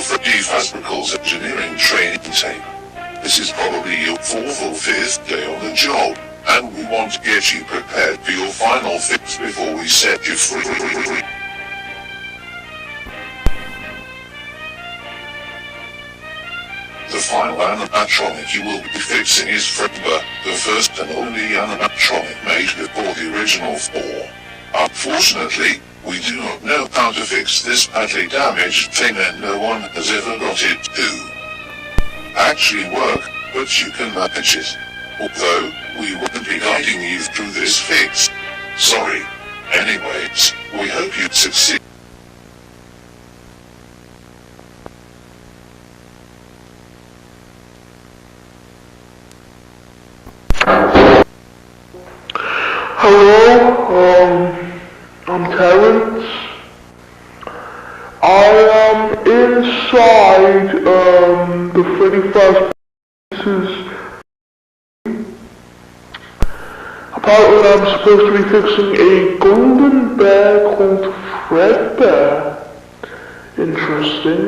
Fazbuckle's engineering training tape. This is probably your 4th or 5th day on the job, and we want to get you prepared for your final fix before we set you free. The final animatronic you will be fixing is Fazbuckle, the first and only animatronic made before the original 4. Unfortunately, we do not know how to fix this badly damaged thing, and no one has ever got it to actually work, but you can manage it. Although, we won't be guiding you through this fix. Sorry. Anyways, we hope you succeed. Hello, I'm Terrence. I am inside, the Freddy Fazbuckle's. Apparently I'm supposed to be fixing a golden bear called Fredbear. Interesting.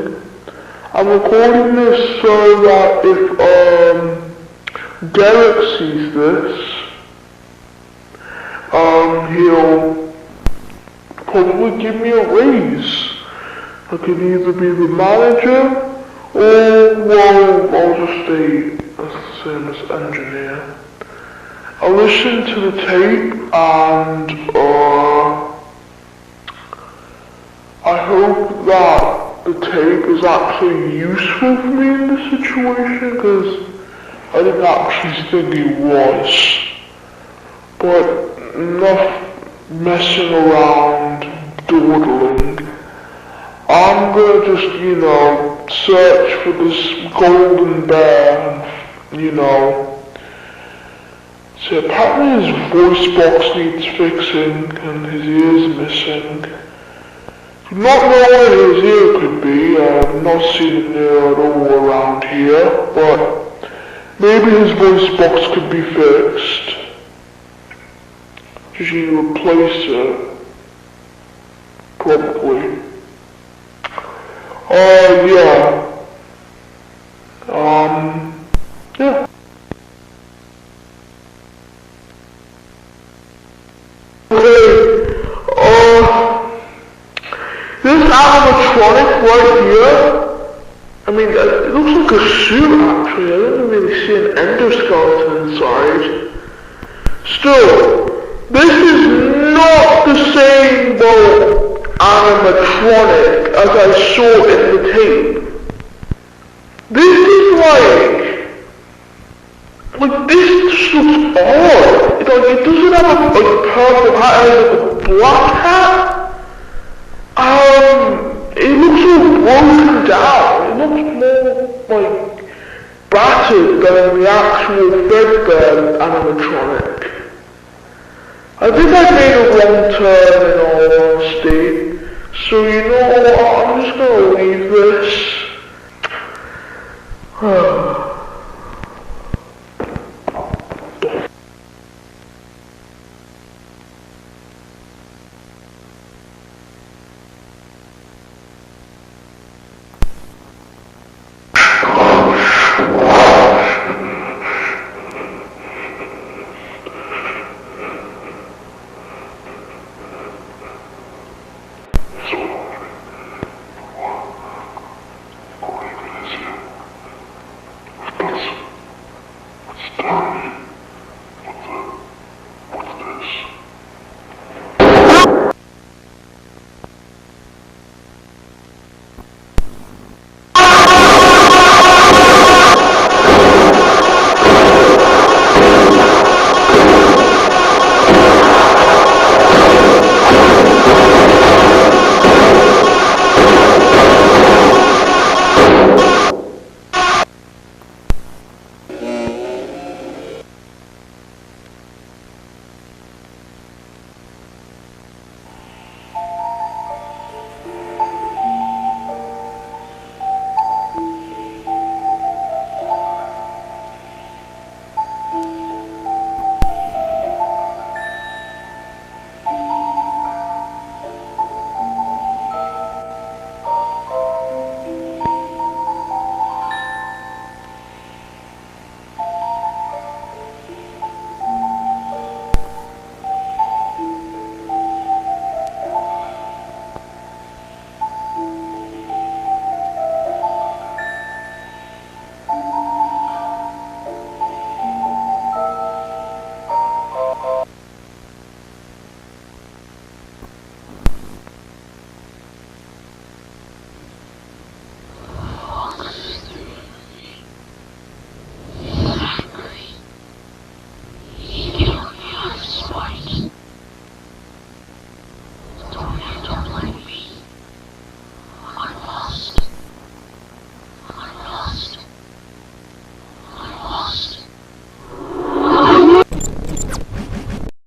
I'm recording this so that if, Derek sees this, he'll probably give me a raise. I could either be the manager, or, well, I'll just stay as the same as engineer. I listened to the tape, and, I hope that the tape is actually useful for me in this situation, because I didn't actually think it was. But enough messing around, dawdling. I'm gonna just, search for this golden bear and, so apparently his voice box needs fixing and his ear's missing. Not know where his ear could be, I've not seen an ear at all around here, but maybe his voice box could be fixed. Just need to replace it. Probably. Yeah. Yeah. Okay, this animatronic right here, I mean, it looks like a suit actually, I don't really see an endoskeleton inside. Still, this is not the same animatronic as I saw in the tape. This is this just looks odd. It doesn't have a purple hat, it has a black hat. It looks all broken down. It looks more battered than the actual Fazbuckle animatronic. I think I made a wrong turn in all honesty, so I'm just gonna leave this.